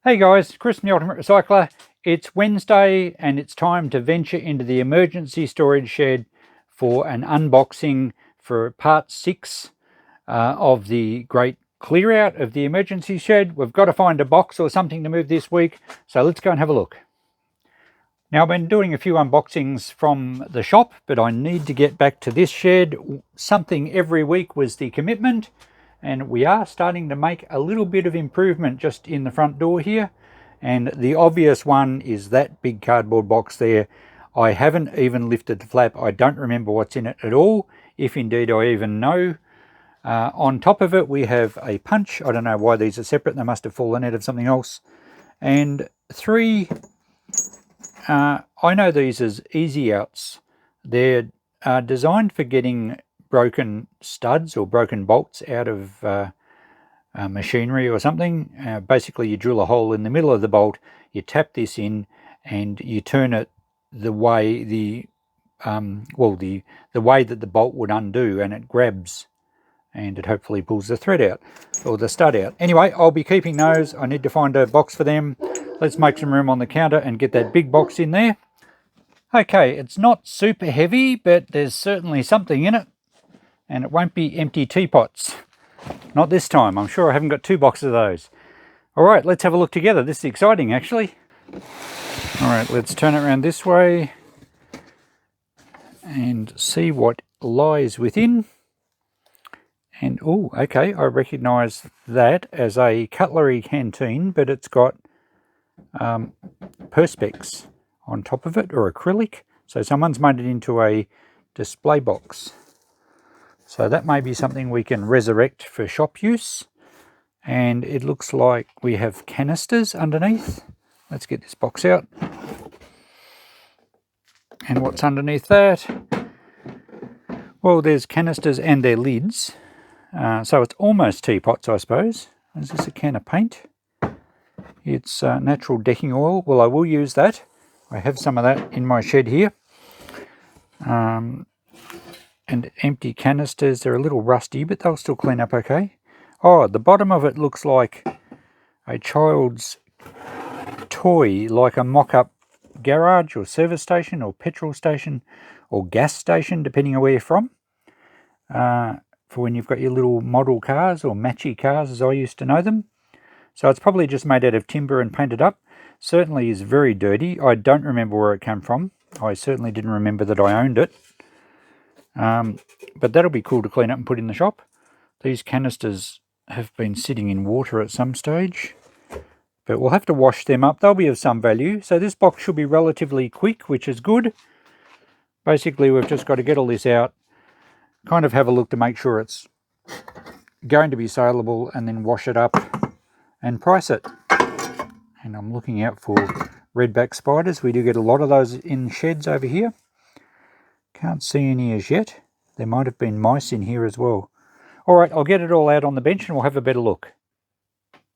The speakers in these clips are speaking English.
Hey guys, Chris from the Ultimate Recycler. It's Wednesday and it's time to venture into the emergency storage shed for an unboxing for part 6 of the great clear out of the emergency shed. We've got to find a box or something to move this week, so let's go and have a look. Now, I've been doing a few unboxings from the shop, but I need to get back to this shed. Something every week was the commitment, and we are starting to make a little bit of improvement just in the front door here. And the obvious one is that big cardboard box there. I haven't even lifted the flap. I don't remember what's in it at all, if indeed I even know. On top of it, we have a punch. I don't know why these are separate. They must have fallen out of something else. And 3... I know these as easy outs. They're designed for getting broken studs or broken bolts out of machinery or something. Basically, you drill a hole in the middle of the bolt, you tap this in, and you turn it the way the way that the bolt would undo, and it grabs, and it hopefully pulls the thread out or the stud out. Anyway, I'll be keeping those. I need to find a box for them. Let's make some room on the counter and get that big box in there. Okay, it's not super heavy, but there's certainly something in it, and it won't be empty teapots. Not this time. I'm sure I haven't got 2 boxes of those. All right, let's have a look together. This is exciting, actually. All right, let's turn it around this way and see what lies within. And, oh, okay, I recognise that as a cutlery canteen, but it's got Perspex on top of it, or acrylic. So someone's made it into a display box. So that may be something we can resurrect for shop use. And it looks like we have canisters underneath. Let's get this box out. And what's underneath that? Well, there's canisters and their lids. So it's almost teapots, I suppose. Is this a can of paint? It's natural decking oil. Well, I will use that. I have some of that in my shed here. And empty canisters. They're a little rusty, but they'll still clean up okay. Oh, the bottom of it looks like a child's toy, like a mock-up garage or service station or petrol station or gas station, depending on where you're from. For when you've got your little model cars or matchy cars, as I used to know them. So it's probably just made out of timber and painted up. Certainly is very dirty. I don't remember where it came from. I certainly didn't remember that I owned it. But that'll be cool to clean up and put in the shop. These canisters have been sitting in water at some stage, but we'll have to wash them up. They'll be of some value. So this box should be relatively quick, which is good. Basically, we've just got to get all this out, kind of have a look to make sure it's going to be saleable, and then wash it up and price it. And I'm looking out for redback spiders. We do get a lot of those in sheds over here. Can't see any as yet. There might have been mice in here as well. All right, I'll get it all out on the bench and we'll have a better look.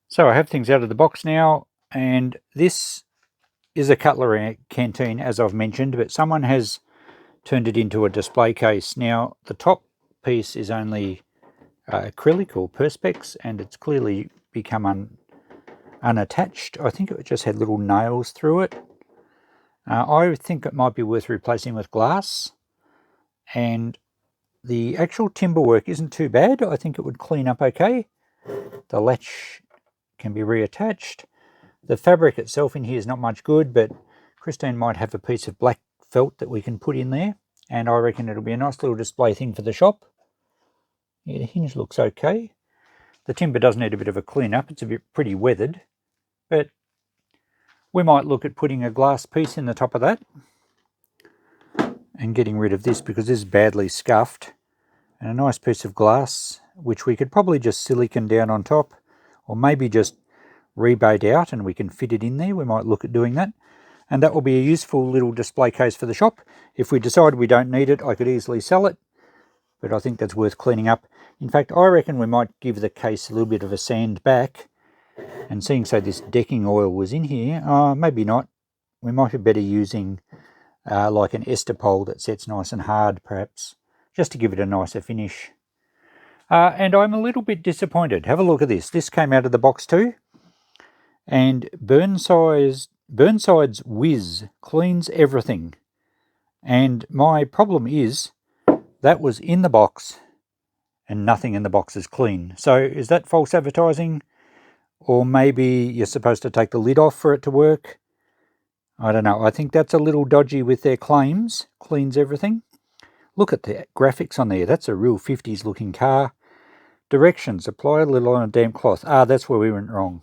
So I have things out of the box now, and this is a cutlery canteen, as I've mentioned, but someone has turned it into a display case. Now, the top piece is only acrylic or Perspex, and it's clearly become unattached. I think it just had little nails through it. I think it might be worth replacing with glass. And the actual timber work isn't too bad. I think it would clean up okay. The latch can be reattached. The fabric itself in here is not much good, but Christine might have a piece of black felt that we can put in there, and I reckon it'll be a nice little display thing for the shop. Yeah, the hinge looks okay. The timber does need a bit of a clean up. It's a bit pretty weathered, but we might look at putting a glass piece in the top of that and getting rid of this, because this is badly scuffed, and a nice piece of glass which we could probably just silicone down on top, or maybe just rebate out and we can fit it in there. We might look at doing that, and that will be a useful little display case for the shop. If we decide we don't need it, I could easily sell it, but I think that's worth cleaning up. In fact, I reckon we might give the case a little bit of a sand back, and seeing so this decking oil was in here, maybe not. We might be better using like an Estopol that sets nice and hard, perhaps, just to give it a nicer finish. And I'm a little bit disappointed. Have a look at this. This came out of the box too. And Burnside's Whiz cleans everything. And my problem is that was in the box and nothing in the box is clean. So is that false advertising? Or maybe you're supposed to take the lid off for it to work? I don't know. I think that's a little dodgy with their claims. Cleans everything. Look at the graphics on there. That's a real 50s looking car. Directions. Apply a little on a damp cloth. That's where we went wrong.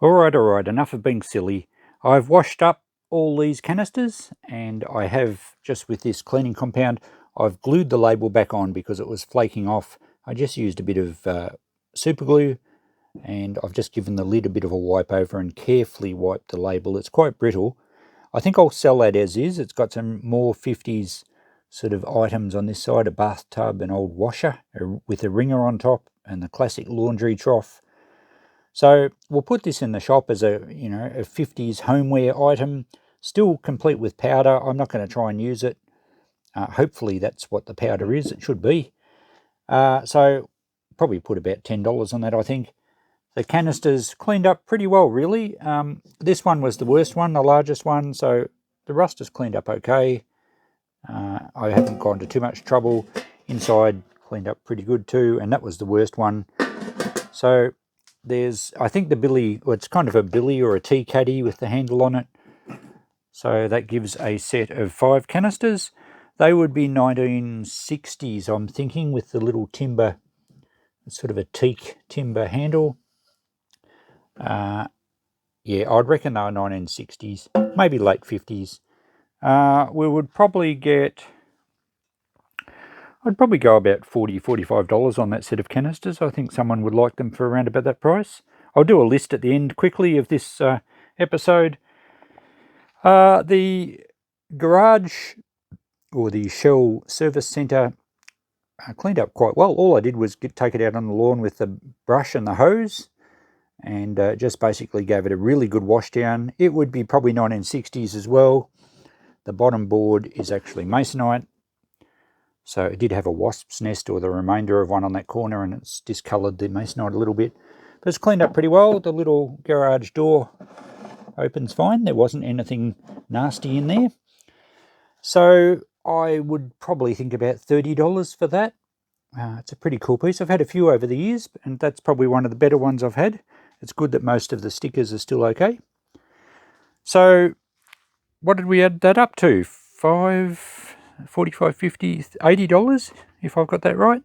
Alright, enough of being silly. I've washed up all these canisters, and I have, just with this cleaning compound, I've glued the label back on because it was flaking off. I just used a bit of super glue, and I've just given the lid a bit of a wipe over and carefully wiped the label. It's quite brittle. I think I'll sell that as is. It's got some more 50s sort of items on this side, a bathtub, an old washer with a ringer on top, and the classic laundry trough. So we'll put this in the shop as a 50s homeware item, still complete with powder. I'm not going to try and use it. Hopefully that's what the powder is. It should be. So probably put about $10 on that, I think. The canisters cleaned up pretty well, really. This one was the worst one, the largest one, so the rust is cleaned up okay. I haven't gone to too much trouble. Inside cleaned up pretty good too, and that was the worst one. So there's, I think the billy, well, it's kind of a billy or a tea caddy with the handle on it. So that gives a set of 5 canisters. They would be 1960s, I'm thinking, with the little timber, sort of a teak timber handle. Yeah, I'd reckon they were 1960s, maybe late 50s. We would probably get, I'd probably go about $40, $45 on that set of canisters. I think someone would like them for around about that price. I'll do a list at the end quickly of this episode. The garage, or the Shell service centre, cleaned up quite well. All I did was take it out on the lawn with the brush and the hose, and just basically gave it a really good wash down. It would be probably 1960s as well. The bottom board is actually masonite, so it did have a wasp's nest, or the remainder of one, on that corner, and it's discoloured the masonite a little bit. But it's cleaned up pretty well. The little garage door opens fine. There wasn't anything nasty in there. So I would probably think about $30 for that. It's a pretty cool piece. I've had a few over the years, and that's probably one of the better ones I've had. It's good that most of the stickers are still okay. So what did we add that up to? $45, $50, $80, if I've got that right.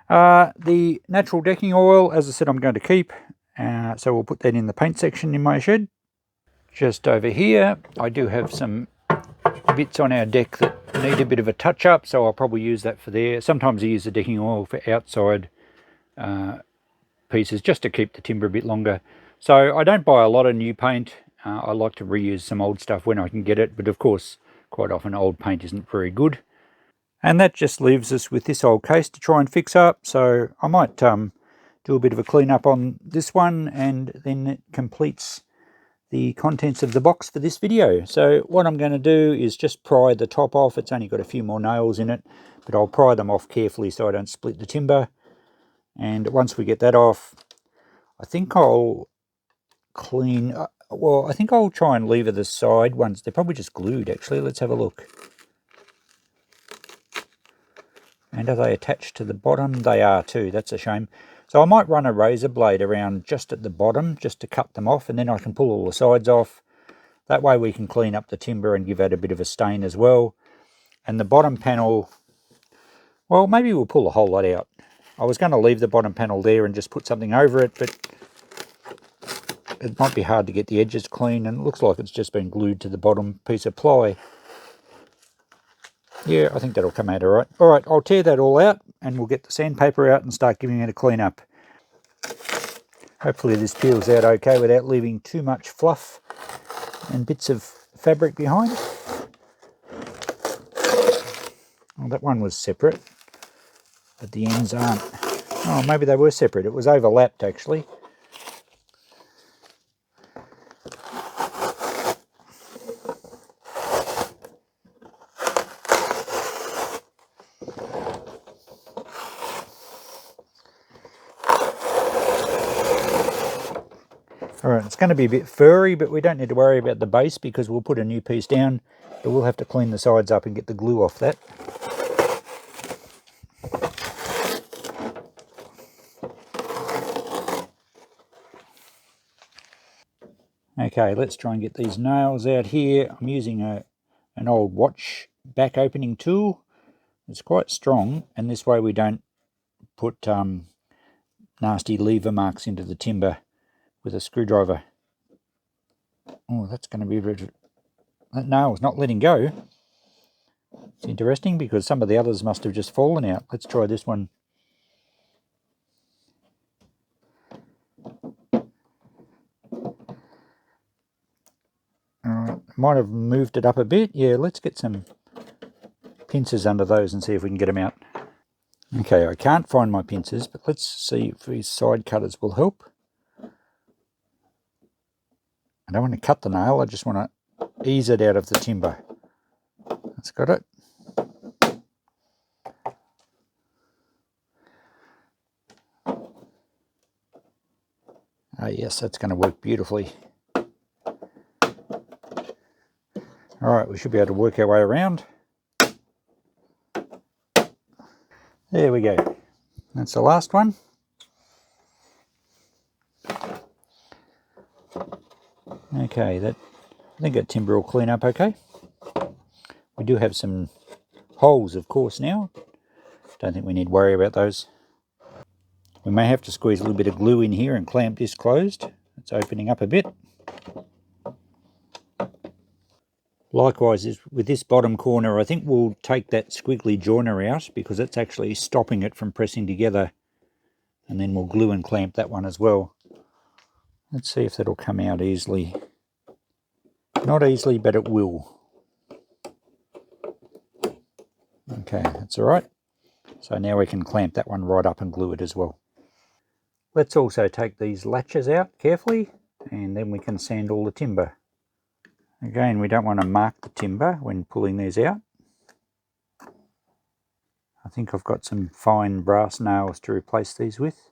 The natural decking oil, as I said, I'm going to keep. So we'll put that in the paint section in my shed. Just over here, I do have some bits on our deck that need a bit of a touch up, so I'll probably use that for there. Sometimes I use the decking oil for outside pieces, just to keep the timber a bit longer. So I don't buy a lot of new paint. I like to reuse some old stuff when I can get it, but of course quite often old paint isn't very good. And that just leaves us with this old case to try and fix up. So I might do a bit of a clean up on this one, and then it completes the contents of the box for this video. So what I'm going to do is just pry the top off. It's only got a few more nails in it, but I'll pry them off carefully so I don't split the timber. And once we get that off, I think I'll clean, well, I think I'll try and lever the side ones. They're probably just glued, actually. Let's have a look. And are they attached to the bottom? They are too. That's a shame. So I might run a razor blade around just at the bottom, just to cut them off, and then I can pull all the sides off. That way we can clean up the timber and give that a bit of a stain as well. And the bottom panel, well, maybe we'll pull the whole lot out. I was going to leave the bottom panel there and just put something over it, but it might be hard to get the edges clean, and it looks like it's just been glued to the bottom piece of ply. Yeah, I think that'll come out all right. All right, I'll tear that all out, and we'll get the sandpaper out and start giving it a clean up. Hopefully this peels out okay without leaving too much fluff and bits of fabric behind. Well, that one was separate, but the ends aren't. Oh, maybe they were separate. It was overlapped, actually. All right, it's going to be a bit furry, but we don't need to worry about the base because we'll put a new piece down, but we'll have to clean the sides up and get the glue off that. Okay, let's try and get these nails out here. I'm using an old watch back opening tool. It's quite strong, and this way we don't put nasty lever marks into the timber with a screwdriver. Oh, that's going to be... That nail's not letting go. It's interesting because some of the others must have just fallen out. Let's try this one. Alright, might have moved it up a bit. Yeah, let's get some pincers under those and see if we can get them out. Okay, I can't find my pincers, but let's see if these side cutters will help. I don't want to cut the nail, I just want to ease it out of the timber. That's got it. Oh yes, that's going to work beautifully. Alright, we should be able to work our way around. There we go. That's the last one. Okay, I think that timber will clean up okay. We do have some holes, of course, now. Don't think we need to worry about those. We may have to squeeze a little bit of glue in here and clamp this closed. It's opening up a bit. Likewise, with this bottom corner, I think we'll take that squiggly joiner out because it's actually stopping it from pressing together. And then we'll glue and clamp that one as well. Let's see if that'll come out easily. Not easily, but it will. Okay, that's all right. So now we can clamp that one right up and glue it as well. Let's also take these latches out carefully, and then we can sand all the timber. Again, we don't want to mark the timber when pulling these out. I think I've got some fine brass nails to replace these with.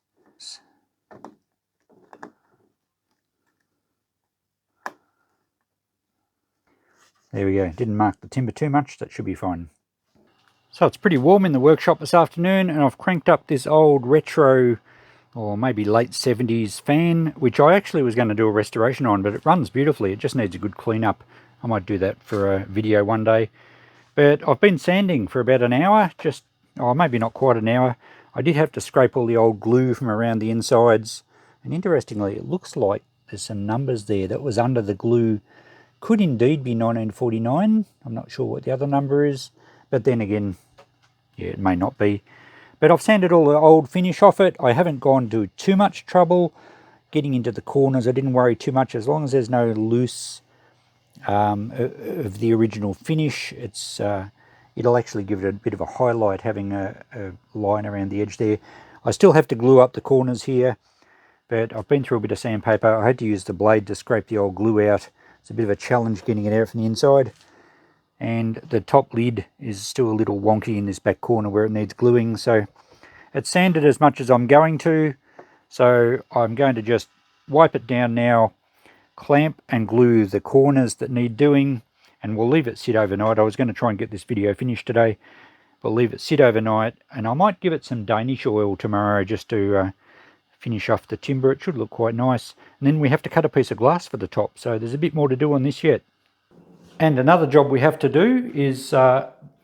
There we go, didn't mark the timber too much, that should be fine. So it's pretty warm in the workshop this afternoon, and I've cranked up this old retro, or maybe late 70s fan, which I actually was going to do a restoration on, but it runs beautifully. It just needs a good clean up. I might do that for a video one day. But I've been sanding for about an hour, maybe not quite an hour. I did have to scrape all the old glue from around the insides. And interestingly, it looks like there's some numbers there that was under the glue. Could indeed be 1949. I'm not sure what the other number is. But then again, yeah, it may not be. But I've sanded all the old finish off it. I haven't gone to too much trouble getting into the corners. I didn't worry too much. As long as there's no loose of the original finish, it'll actually give it a bit of a highlight having a line around the edge there. I still have to glue up the corners here, but I've been through a bit of sandpaper. I had to use the blade to scrape the old glue out. It's a bit of a challenge getting it out from the inside. And the top lid is still a little wonky in this back corner where it needs gluing, so it's sanded as much as I'm going to. So I'm going to just wipe it down now, clamp and glue the corners that need doing, and we'll leave it sit overnight. I was going to try and get this video finished today. We'll leave it sit overnight, and I might give it some Danish oil tomorrow just to finish off the timber. It should look quite nice. And then we have to cut a piece of glass for the top, so there's a bit more to do on this yet. And another job we have to do is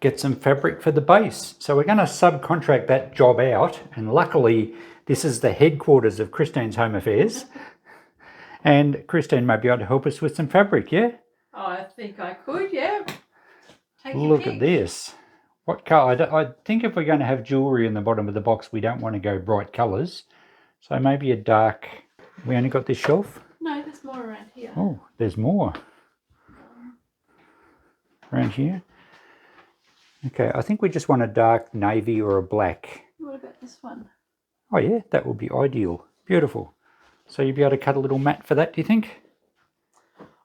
get some fabric for the base. So we're going to subcontract that job out, and luckily this is the headquarters of Christine's Home Affairs. And Christine may be able to help us with some fabric, yeah? Oh, I think I could, yeah. Look at this. What colour? I think if we're going to have jewellery in the bottom of the box, we don't want to go bright colours. So maybe a dark... We only got this shelf? No, there's more around here. Oh, there's more. Around here. Okay, I think we just want a dark navy or a black. What about this one? Oh yeah, that would be ideal. Beautiful. So you'll be able to cut a little mat for that, do you think?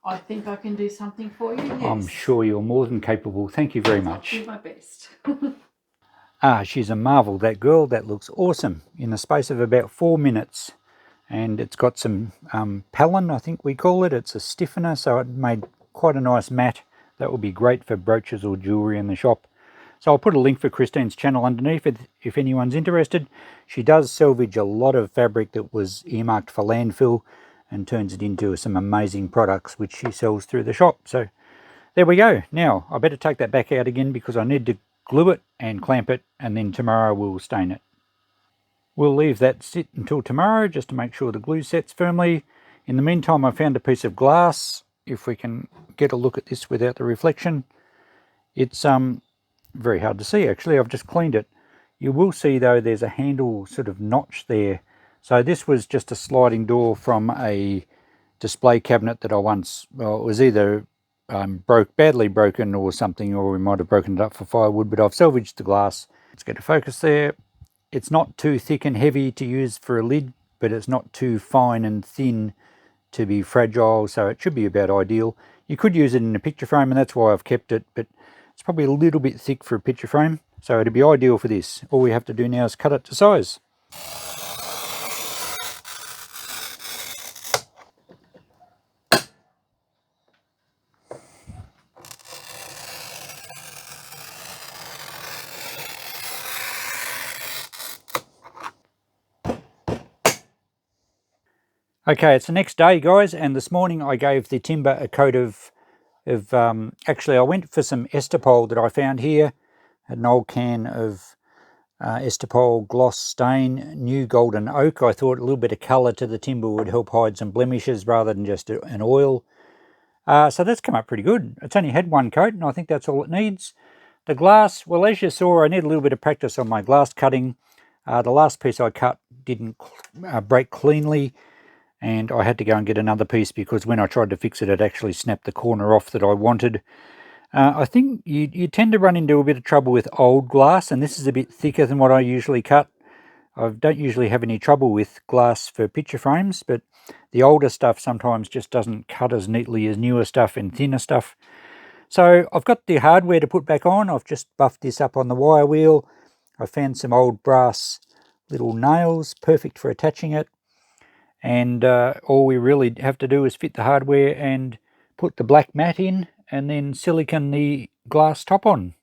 I think I can do something for you, yes. I'm sure you're more than capable. Thank you very much. I'll do my best. She's a marvel, that girl. That looks awesome. In the space of about 4 minutes, and it's got some Palin, I think we call it. It's a stiffener, so it made quite a nice mat. That will be great for brooches or jewellery in the shop. So I'll put a link for Christine's channel underneath if anyone's interested. She does salvage a lot of fabric that was earmarked for landfill and turns it into some amazing products which she sells through the shop. So there we go. Now I better take that back out again because I need to glue it and clamp it, and then tomorrow we'll stain it. We'll leave that sit until tomorrow just to make sure the glue sets firmly. In the meantime, I found a piece of glass. If we can get a look at this without the reflection. It's very hard to see actually. I've just cleaned it. You will see though there's a handle sort of notch there. So this was just a sliding door from a display cabinet that I once, well, it was either badly broken or something, or we might have broken it up for firewood, but I've salvaged the glass. Let's get a focus there. It's not too thick and heavy to use for a lid, but it's not too fine and thin to be fragile, so it should be about ideal. You could use it in a picture frame, and that's why I've kept it, but it's probably a little bit thick for a picture frame, so it'd be ideal for this. All we have to do now is cut it to size. Okay, it's the next day, guys, and this morning I gave the timber a coat of actually I went for some Estepol that I found here, an old can of Estepol Gloss Stain New Golden Oak. I thought a little bit of colour to the timber would help hide some blemishes rather than just an oil. So that's come up pretty good. It's only had one coat, and I think that's all it needs. The glass, well, as you saw, I need a little bit of practice on my glass cutting. The last piece I cut didn't break cleanly, and I had to go and get another piece because when I tried to fix it, it actually snapped the corner off that I wanted. I think you tend to run into a bit of trouble with old glass, and this is a bit thicker than what I usually cut. I don't usually have any trouble with glass for picture frames, but the older stuff sometimes just doesn't cut as neatly as newer stuff and thinner stuff. So I've got the hardware to put back on. I've just buffed this up on the wire wheel. I found some old brass little nails, perfect for attaching it. And all we really have to do is fit the hardware and put the black mat in, and then silicone the glass top on.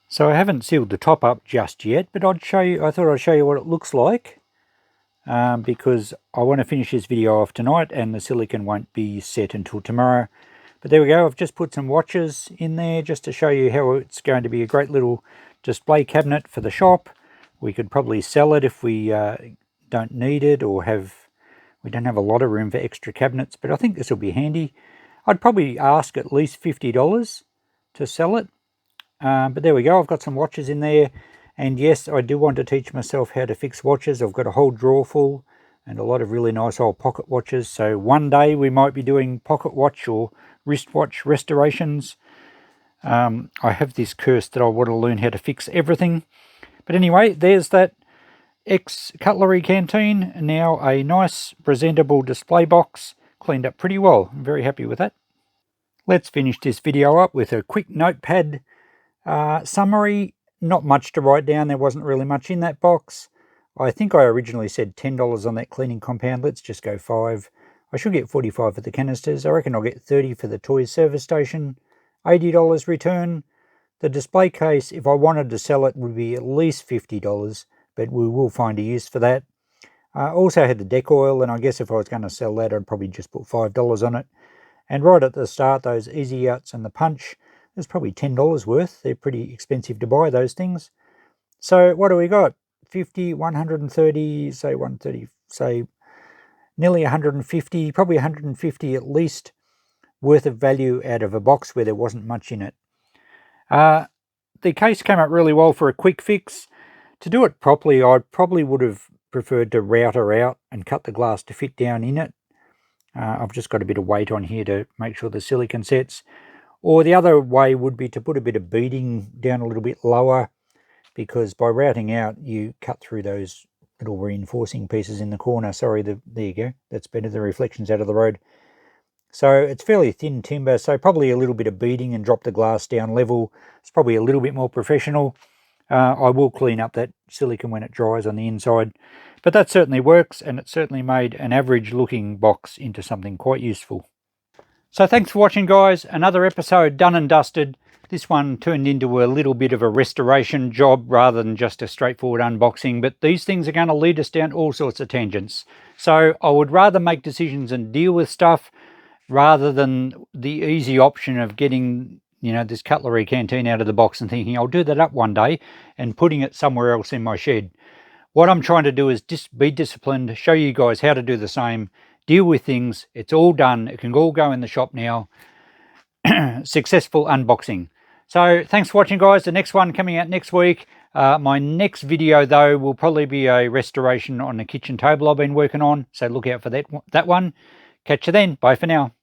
So I haven't sealed the top up just yet, but I thought I'd show you what it looks like, because I want to finish this video off tonight and the silicone won't be set until tomorrow. But there we go. I've just put some watches in there just to show you how it's going to be a great little display cabinet for the shop. We could probably sell it if we don't need it, or we don't have a lot of room for extra cabinets, but I think this will be handy. I'd probably ask at least $50 to sell it. But there we go. I've got some watches in there. And yes, I do want to teach myself how to fix watches. I've got a whole drawer full and a lot of really nice old pocket watches. So one day we might be doing pocket watch or wristwatch restorations. I have this curse that I want to learn how to fix everything. But anyway, there's that ex-cutlery canteen, now a nice presentable display box, cleaned up pretty well. I'm very happy with that. Let's finish this video up with a quick notepad summary. Not much to write down, there wasn't really much in that box. I think I originally said $10 on that cleaning compound. Let's just go $5. I should get $45 for the canisters. I reckon I'll get $30 for the toys service station. $80 return. The display case, if I wanted to sell it, would be at least $50, but we will find a use for that. I also had the deck oil, and I guess if I was going to sell that, I'd probably just put $5 on it. And right at the start, those Easy Outs and the Punch, there's probably $10 worth. They're pretty expensive to buy, those things. So what do we got? 50, 130, say 130, say nearly 150, probably 150 at least worth of value out of a box where there wasn't much in it. The case came out really well for a quick fix. To do it properly, I probably would have preferred to router out and cut the glass to fit down in it. I've just got a bit of weight on here to make sure the silicone sets. Or the other way would be to put a bit of beading down a little bit lower, because by routing out you cut through those little reinforcing pieces in the corner. Sorry, there you go. That's better, the reflections out of the road. So it's fairly thin timber, so probably a little bit of beading and drop the glass down level. It's probably a little bit more professional. I will clean up that silicone when it dries on the inside. But that certainly works, and it certainly made an average looking box into something quite useful. So thanks for watching, guys. Another episode done and dusted. This one turned into a little bit of a restoration job rather than just a straightforward unboxing, but these things are going to lead us down all sorts of tangents. So I would rather make decisions and deal with stuff rather than the easy option of getting, you know, this cutlery canteen out of the box and thinking I'll do that up one day and putting it somewhere else in my shed. What I'm trying to do is just be disciplined, show you guys how to do the same, deal with things. It's all done. It can all go in the shop now. Successful unboxing. So thanks for watching, guys. The next one coming out next week. My next video, though, will probably be a restoration on the kitchen table I've been working on. So look out for that one. Catch you then. Bye for now.